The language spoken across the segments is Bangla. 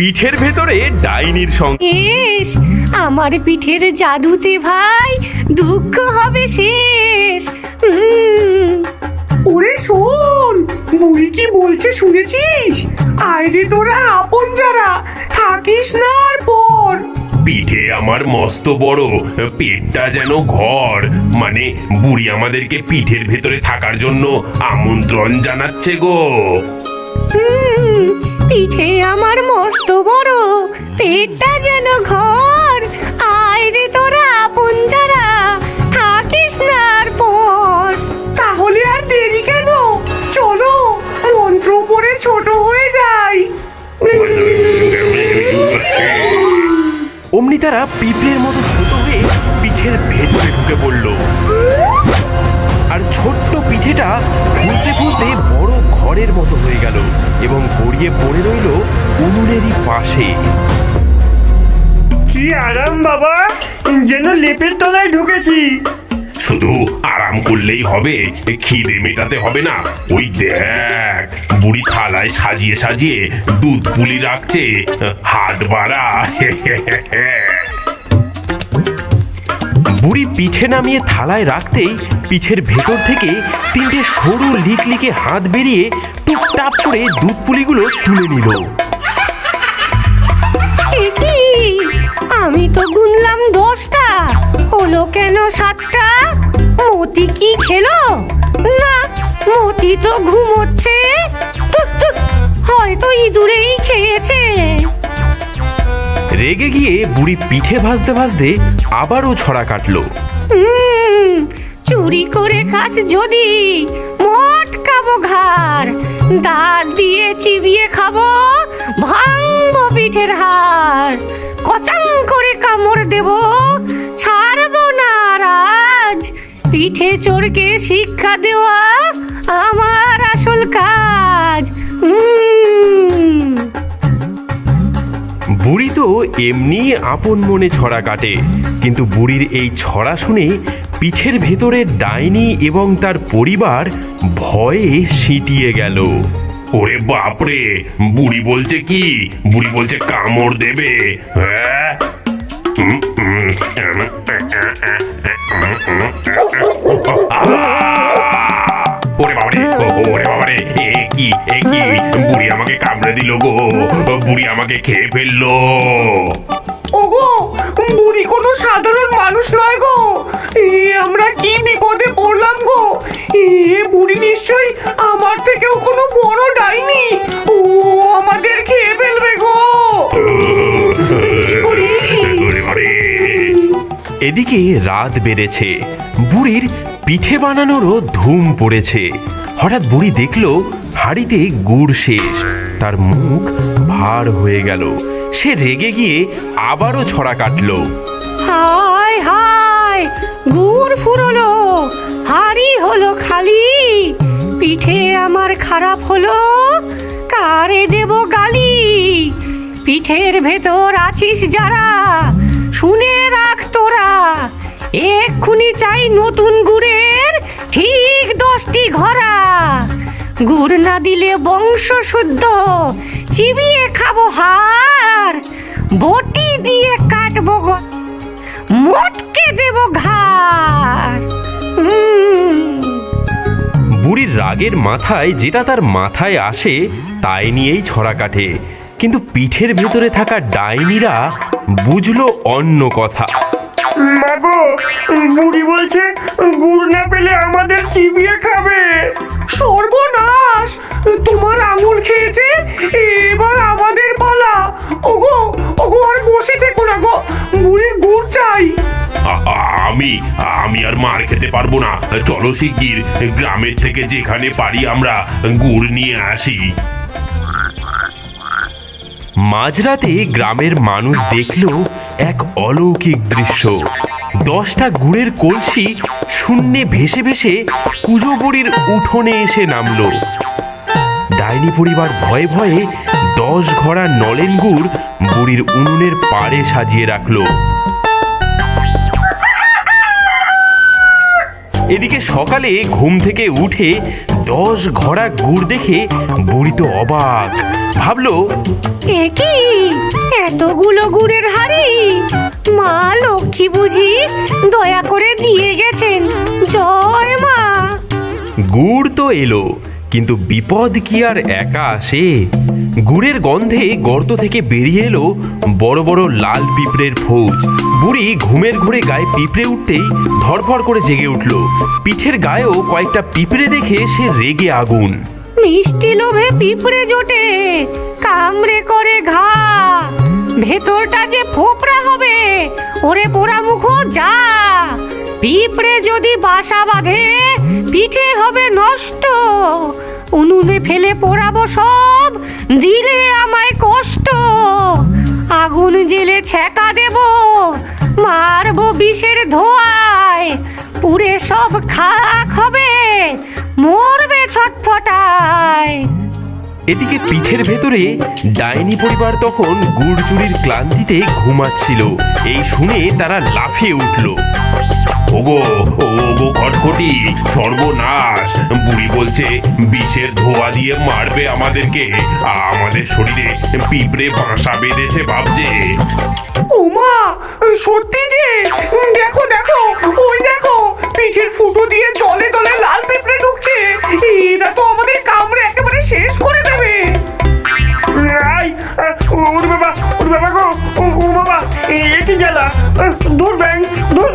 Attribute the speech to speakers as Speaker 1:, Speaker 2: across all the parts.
Speaker 1: পিঠের ভেতরে ডাইনির সঙ্গে।
Speaker 2: এস আমার পিঠের জাদুতে ভাই দুঃখ হবে শেষ।
Speaker 3: ওরে শোন, বুড়ি কি বলছে শুনেছিস? আইরে তোরা আপন যারা, থাকিস না আর পর।
Speaker 1: পিঠে আমার মস্ত বড়, পেটটা যেন ঘর। মানে বুড়ি আমাদেরকে পিঠের ভেতরে থাকার জন্য আমন্ত্রণ জানাচ্ছে গো।
Speaker 2: পিঠে আমার মস্ত বড়, পেটটা যেন ঘর। আয় রে তোরা আপন যারা, থাকিস না আর পর।
Speaker 3: তাহলে আর দেরি কেন, চলো মন্ত্র পড়ে ছোট হয়ে যাই।
Speaker 1: অমনি তারা পিঁপড়ের মতো ছোট হয়ে পিঠের ভেতরে ঢুকে পড়ল। আর ছোট্ট পিঠেটা ফুলতে ফুলতে বড় ঘরের মতো হয়ে গেল এবং গড়িয়ে পড়ে রইল উনুনেরই পাশে।
Speaker 3: কি আরাম বাবা, যেন লেপের তলায় ঢুকেছি।
Speaker 1: শুধু আরাম করলেই হবে, খিদে মেটাতে হবে না। ওই দেখ, বুড়ি থালায় সাজিয়ে সাজিয়ে দুধ পুলি রাখছে, হাত বাড়া। বুড়ি পিঠে নামিয়ে থালায় রাখতেই পিঠের ভেতর থেকে তিনটে সরু লিকলিকে হাত বেরিয়ে টুপটাপ করে দুধ পুলিগুলো তুলে নিল।
Speaker 2: কি আমি তো গুনলাম 10টা, হলো কেন 7টা? মতি কি খেলো? না, মতি তো ঘুমোচ্ছে। হয়তো ইঁদুরেই খেয়েছে।
Speaker 1: রেগে গিয়ে বুড়ি পিঠে ভাজতে ভাজতে আবারও ছড়া কাটলো।
Speaker 2: চুরি করে খাস যদি মটকাবো ঘাড়, দাঁত দিয়ে চিবিয়ে খাবো, ভাঙবো পিঠের হাড়। কচাং করে কামড় দেবো, ছাড়বো না রাজ। পিঠে চোরকে শিক্ষা দেওয়া আমার আসল কাজ।
Speaker 1: বুড়ি তো এমনি আপন মনে ছড়া কাটে, কিন্তু বুড়ির এই ছড়া শুনে পিঠের ভেতরে ডাইনি এবং তার পরিবার ভয়ে সিঁটিয়ে গেল। ওরে বাপরে, বুড়ি বলছে কি? বুড়ি বলছে কামড় দেবে। হ্যাঁ, ওরে বাবারে, ওরে বাবারে, এ কি বুড়ি আমাকে কামড়ে দিল গো। বুড়ি আমাকে খেয়ে ফেললো।
Speaker 3: ওগো, বুড়ি কোনো সাধারণ মানুষ নয় গো। আমরা কি বিপদে পড়লাম গো। বুড়ি নিশ্চয়ই আমার থেকেও কোনো বড় ডাইনি। ও আমাদের খেয়ে ফেলবে গো।
Speaker 1: এদিকে রাত বেড়েছে, বুড়ির পিঠে বানানোরও ধুম পড়েছে। হঠাৎ বুড়ি দেখলো হাঁড়িতে গুড় শেষ, তার মুখ ভার হয়ে গেল। সে রেগে গিয়ে আবারও ছড়া কাটলো।
Speaker 2: হায় হায়, গুড় ফুরলো, হাড়ি হলো খালি। পিঠে আমার খারাপ হলো, কারে দেব গালি? পিঠের ভেতর আছিস যারা, শুনে রাখ তোরা। এক্ষুনি চাই নতুন গুড়ের ঠিক 10টি ঘরা। গুড় না দিলে বংশ শুদ্ধ, চিবিয়ে খাবো হাড়। বটি দিয়ে কাটবো, মটকে দেব ঘাড়।
Speaker 1: বুড়ির রাগের মাথায় যেটা তার মাথায় আসে তাই নিয়েই ছড়া কাটে, কিন্তু পিঠের ভেতরে থাকা ডাইনিরা বুঝলো অন্য কথা।
Speaker 3: মাগো, বুড়ি বলছে গুড় না পেলে আমাদের চিবিয়ে খাবে। সর্বনাশ, তোমার আঙুল খেয়েছে, এবার আমাদের পালা। ওগো ওগো, আর বসে থেকো না গো, বুড়ির গুড় চাই।
Speaker 1: আমি আর মার খেতে পারবো না। চলো শিগগির গ্রামের থেকে যেখানে পারি আমরা গুড় নিয়ে আসি। মাঝরাতে গ্রামের মানুষ দেখল এক অলৌকিক দৃশ্য। 10টা গুড়ের কলসি শূন্যে ভেসে ভেসে কুজো বুড়ির উঠোনে এসে নামলো। ডাইনি পরিবার ভয়ে ভয়ে 10 ঘড়া নলেন গুড় বুড়ির উনুনের পাড়ে সাজিয়ে রাখলো। এদিকে সকালে ঘুম থেকে উঠে 10 ঘড়া গুড় দেখে বুড়ি তো অবাক, ভাবলো
Speaker 2: এ কি এতগুলো গুড়ের হাড়ি? মা লক্ষ্মী বুঝি দয়া করে দিয়ে গেছেন। জয় মা।
Speaker 1: গুড় তো এলো, কিন্তু বিপদ কি আর একা আসে? গুড়ের গন্ধে গর্ত থেকে বেরিয়ে এলো বড় বড় লাল পিঁপড়ের ফৌজ। বুড়ি ঘুমের ঘোরে গায়ে পিঁপড়ে উঠতেই ধড়ফড় করে জেগে উঠল। পিঠের গায়েও কয়েকটা পিঁপড়ে দেখে সে রেগে আগুন।
Speaker 2: মিষ্টি লোভে পিঁপড়ে জোটে, কামড়ে করে ঘা, ভেতরটা যে ফোপড়া হবে। ওরে পোড়া মুখো যা, পিঁপড়ে যদি বাসা বাঁধে পিঠে হবে নষ্ট। উনুনে ফেলে পোড়াবো সব, দিলে আমায় কষ্ট। আগুন জেলে ছ্যাঁকা দেব, মারবো বিষের ধোঁয়ায়। পুড়ে সব খাক হবে, মরবে ছটফটায়।
Speaker 1: এদিকে পিঠের ভেতরে ডাইনি পরিবার তখন গুড় চুরির ক্লান্তিতে ঘুমাচ্ছিল। এই শুনে তারা লাফিয়ে উঠল। ওগো ওগো খটখটি, সর্বনাশ! বুড়ি বলছে বিষের ধোয়া দিয়ে মারবে আমাদেরকে। আমাদের শরীরে পিঁপড়ে বাসা বেঁধেছে ভাবছে।
Speaker 3: ওমা, সত্যি যে! দেখো দেখো, ওই দেখো, পিঠের ফুটো দিয়ে দলে দলে লাল পিঁপড়ে ঢুকছে। এরা তো আমাদের কামড়ে একেবারে শেষ করে দেবে। ওর বাবা, ওর বাবা গো, ও বাবা, এটি জ্বালা! ধর ব্যাং, ধর!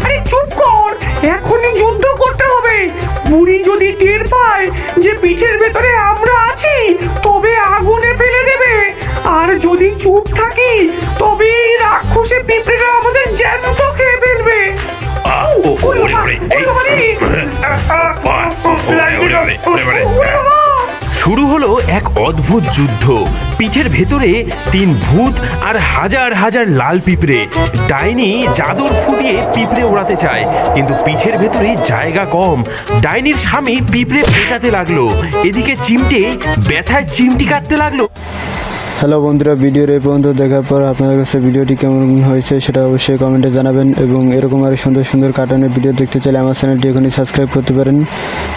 Speaker 3: আরে চুপ কর, এখনই যুদ্ধ করতে হবে। বুড়ি যদি টের পায় যে পিঠের ভেতরে আমরা আছি, তবে আগুনে ফেলে দেবে। আর যদি চুপ থাকি, তবে এই রাক্ষসে পিঁপড়েরা আমাদের জ্যান্ত খেয়ে ফেলবে।
Speaker 1: শুরু হলো এক অদ্ভুত যুদ্ধ। পিঠের ভেতরে 3 ভূত আর হাজার হাজার লাল পিঁপড়ে। ডাইনি জাদুর ফু দিয়ে পিঁপড়ে ওড়াতে চায়, কিন্তু পিঠের ভেতরে জায়গা কম। ডাইনির স্বামী পিঁপড়ে পেটাতে লাগলো, এদিকে চিমটে ব্যথায় চিমটি কাটতে লাগলো।
Speaker 4: হ্যালো বন্ধুরা, ভিডিওর এই পর্যন্ত দেখার পর আপনাদের কাছে ভিডিওটি কেমন হয়েছে সেটা অবশ্যই কমেন্টে জানাবেন। এবং এরকম আরও সুন্দর সুন্দর কার্টুনের ভিডিও দেখতে চাইলে আমার চ্যানেলটি এখনই সাবস্ক্রাইব করতে পারেন।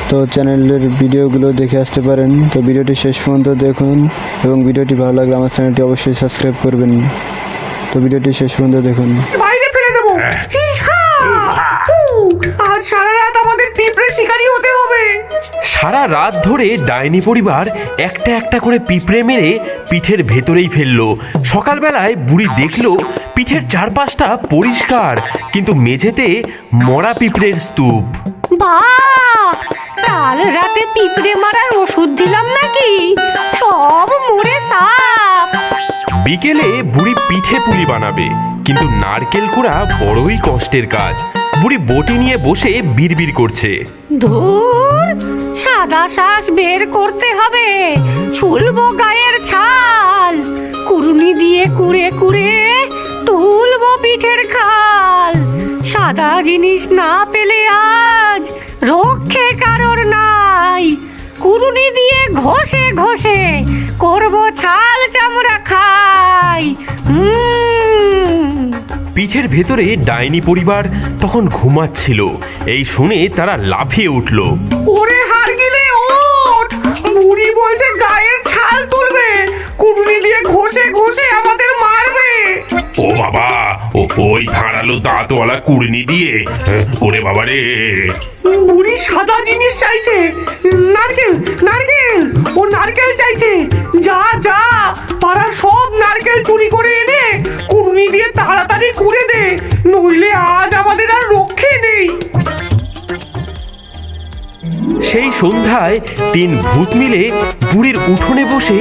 Speaker 4: তো চ্যানেলের ভিডিওগুলো দেখে আসতে পারেন। তো ভিডিওটি শেষ পর্যন্ত দেখুন, এবং ভিডিওটি ভালো লাগলে আমার চ্যানেলটি অবশ্যই সাবস্ক্রাইব করবেন। তো ভিডিওটি শেষ পর্যন্ত দেখুন।
Speaker 3: বাইরে ফেলে দেবো। আজ সারা রাত আমাদের পিঁপড়ে শিকারি হতে হবে।
Speaker 1: সারা রাত ধরে ডাইনি পরিবার একটা একটা করে পিঁপড়ে মেরে পিঠের ভেতরেই ফেললো। সকালবেলায় বুড়ি দেখলো পিঠের চারপাশটা পরিষ্কার, কিন্তু মেঝেতে মরা পিঁপড়ের স্তূপ।
Speaker 2: বাহ, কাল রাতে পিঁপড়ে মারার ওষুধ দিলাম নাকি? সব মরে সাফ।
Speaker 1: বিকেলে বুড়ি পিঠে পুলি বানাবে, কিন্তু নারকেল কুড়া বড়ই কষ্টের কাজ। বুড়ি বটি নিয়ে বসে বিড়বিড় করছে।
Speaker 2: ধুর, সাদা শ্বাস বের করতে হবে, ছুলবো গায়ের ছাল। কুড়ুনি দিয়ে কুড়ে কুড়ে তুলবো পিঠের খাল। সাদা জিনিস না পেলে আজ রক্ষে কারোর নাই। কুড়ুনি দিয়ে ঘষে ঘষে করবো ছাল চামড়া খাই।
Speaker 1: পিঠের ভেতরে ডাইনি পরিবার তখন ঘুমাচ্ছিল। এই শুনে তারা লাফিয়ে উঠল।
Speaker 3: ওরে হারগিলে ওঠ! বুড়ি বলছে গায়ের ছাল তুলবে, কুড়ুনি দিয়ে ঘষে ঘষে আমাদের মারবে।
Speaker 1: ও বাবা, ওই ধারালো দাঁতওয়ালা কুড়নি দিয়ে! ওরে বাবা রে!
Speaker 3: বুড়ি সাদা জিনিস চাইছে, নারকেল নারকেল, ও নারকেল চাইছে। যা যা, পাড়ার সব নারকেল চুরি করে এনে কুড়ুনি দিয়ে তাড়াতাড়ি কুড়ে দে, নইলে আজ আমাদের আর রক্ষে নেই।
Speaker 1: সেই সন্ধ্যায় 3 ভূত মিলে বুড়ির উঠোনে বসে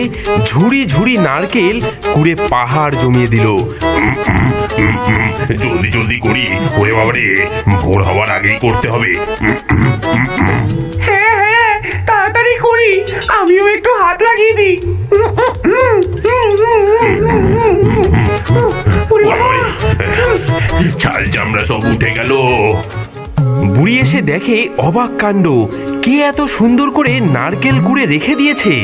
Speaker 1: ঝুড়ি ঝুড়ি নারকেল কুড়ে পাহাড় জমিয়ে দিল। জলদি জলদি করি, ওরে বাবারে, ভোর হওয়ার আগেই করতে হবে।
Speaker 3: হ্যাঁ হ্যাঁ, তাড়াতাড়ি করি, আমিও একটু হাত লাগিয়ে দিই।
Speaker 1: ছাল চামড়া সব উঠে গেল। বুড়ি এসে দেখে অবাক কাণ্ড, কে এত সুন্দর করে নারকেল কুড়ে রেখে দিয়েছে।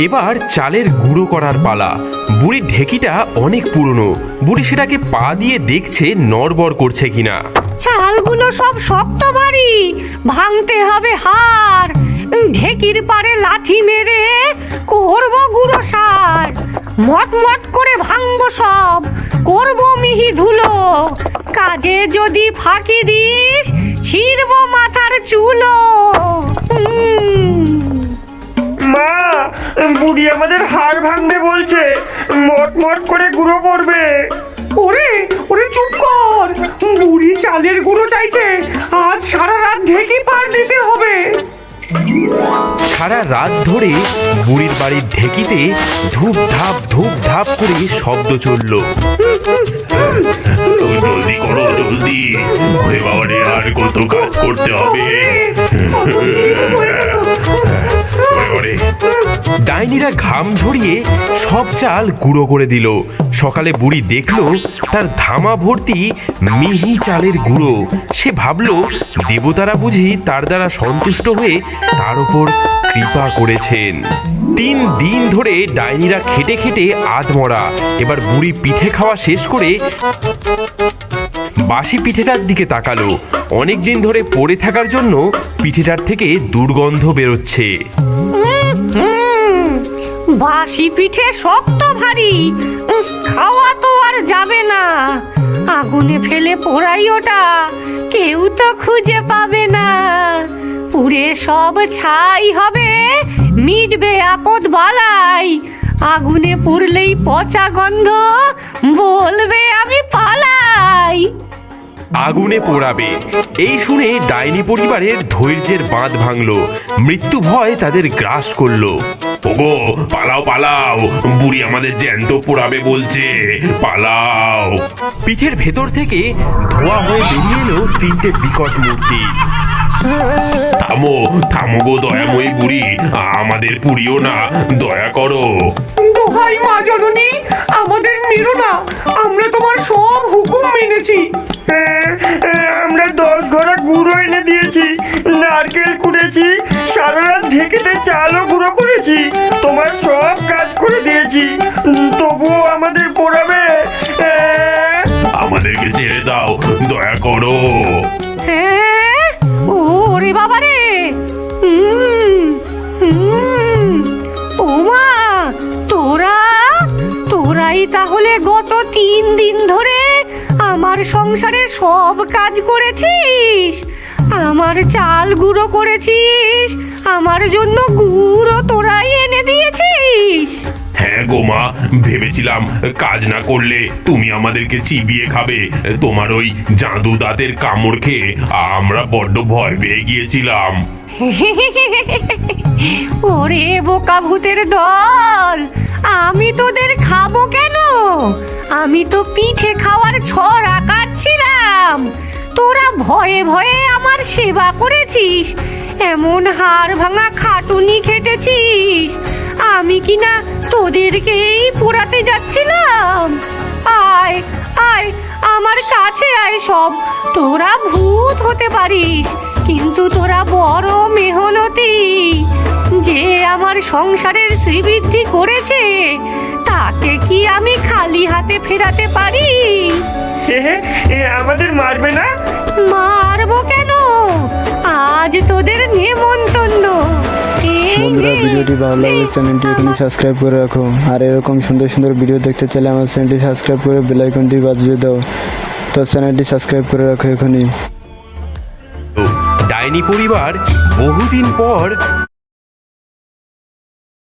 Speaker 1: এবার চালের গুঁড়ো করার পালা। বুড়ির ঢেকিটা অনেক পুরনো। বুড়ি সেটাকে পা দিয়ে দেখছে নড়বড় করছে কিনা।
Speaker 2: চালগুলো সব শক্ত ভারী, ভাঙতে হবে হাড়। ঢেকির পারে লাথি মেরে করব গুঁড়ো সার, মট মট করে ভাঙবো সব, করব মিহি ধুলো, কাজে যদি ফাঁকি দিস ছিঁড়ব মাথার চুলো।
Speaker 3: মা, বুড়ি আমাদের হাড় ভাঙবে বলছে, মট মট করে গুঁড়ো করবে। ওরে ওরে চুপ কর, বুড়ি চালের গুঁড়ো চাইছে, আজ সারা রাত ঢেকি পার দিতে হবে।
Speaker 1: সারা রাত ধরে বুড়ির বাড়ির ঢেকিতে ধূপ ধাপ করে শব্দ চলল।
Speaker 5: জলদি করো জলদি, ওরে বাবা রে, আর কত কাজ করতে হবে।
Speaker 1: ডাইনিরা ঘাম ঝরিয়ে সব চাল গুঁড়ো করে দিল। সকালে বুড়ি দেখলো তার ধামা ভর্তি মিহি চালের গুঁড়ো। সে ভাবলো দেবতারা বুঝি তার দ্বারা সন্তুষ্ট হয়ে তার উপর কৃপা করেছেন। 3 দিন ধরে ডাইনিরা খেটে খেটে আধমরা। এবার বুড়ি পিঠে খাওয়া শেষ করে বাসি পিঠেটার দিকে তাকালো। অনেক দিন ধরে পড়ে থাকার জন্য পিঠেটার থেকে দুর্গন্ধ বেরোচ্ছে।
Speaker 2: বাসি পিঠে শক্ত ভারী, খাওয়া তো আর যাবে না। আগুনে ফেলে পোড়াই ওটা, কেউ তো খুঁজে পাবে না। পুড়ে সব ছাই হবে, মিটবে আপদ বালাই। আগুনে পুড়লেই পচা গন্ধ, বলবে আমি পালাই।
Speaker 1: আগুনে পোড়াবে এই শুনে ডাইনি পরিবারের ধৈর্যের বাঁধ ভাঙলো। মৃত্যু ভয় তাদের গ্রাস করলো।
Speaker 5: ওগো পালাও পালাও, বুড়ি আমাদের জ্যান্ত পোড়াবে বলছে, পালাও।
Speaker 1: পিঠের ভেতর থেকে ধোঁয়া হয়ে বেরিয়ে এলো 3টে বিকট মূর্তি।
Speaker 5: থামো থামো গো দয়াময়ী বুড়ি, আমাদের পুড়িও না, দয়া করো।
Speaker 3: দোহাই মা জননী, আমাদের মেরো না, আমরা তোমার সব হুকুম মেনেছি। আমরা 10 ঘোড়া গুঁড়ো এনে দিয়েছি, নারকেল কুড়েছি, সারা রাত ঢেকেতে চালও গুঁড়ো করেছি, তোমার সব কাজ করে দিয়েছি, তবুও আমাদের পোড়াবে।
Speaker 5: আমাদেরকে ছেড়ে দাও, দয়া করো।
Speaker 2: হ্যাঁ, ওরে বাবা রে, ওমা, তোরাই তাহলে গত 3 দিন ধরে আমার সংসারে সব কাজ করেছিস, আমার চাল গুঁড়ো করেছিস, আমার জন্য গুঁড়ো তোরাই এনে দিয়েছিস।
Speaker 5: হ্যাঁ গো মা, ভেবেছিলাম কাজ না করলে তুমি আমাদেরকে চিবিয়ে খাবে। তোমার ওই জাদু দাঁতের কামড় খেয়ে আমরা বড্ড ভয় পেয়ে গিয়েছিলাম।
Speaker 2: ওরে বোকা ভূতের দল, আমি তোদের খাবো কেন? আমি তো পিঠে খাওয়ার ছড়া কাটছিলাম। তোরা ভয়ে ভয়ে আমার সেবা করেছিস, এমন হাড় ভাঙা খাটুনি খেটেছিস। আমি কিনা তোদেরকেই পোড়াতে যাচ্ছিলাম। আয় আয়, আমার কাছে আয় সব। তোরা ভূত হতে পারিস, কিন্তু তোরা বড় মেহনতি। যে আমার সংসারের শ্রীবৃদ্ধি করেছে, তাকে কি আমি খালি হাতে ফেরাতে পারি?
Speaker 3: আমাদের মারবে না?
Speaker 2: মারবো কেন? আজ তোদের নেমন্তন্ন।
Speaker 4: বন্ধুরা, ভিডিওটি ভালো লাগলে চ্যানেলটি এখনই সাবস্ক্রাইব করে রাখো। আর এরকম সুন্দর সুন্দর ভিডিও দেখতে চাইলে আমার চ্যানেলটি সাবস্ক্রাইব করে বেল আইকনটি বাজিয়ে দাও। তো চ্যানেলটি সাবস্ক্রাইব করে রাখো এখনই।
Speaker 1: ডাইনি পরিবার বহুদিন পর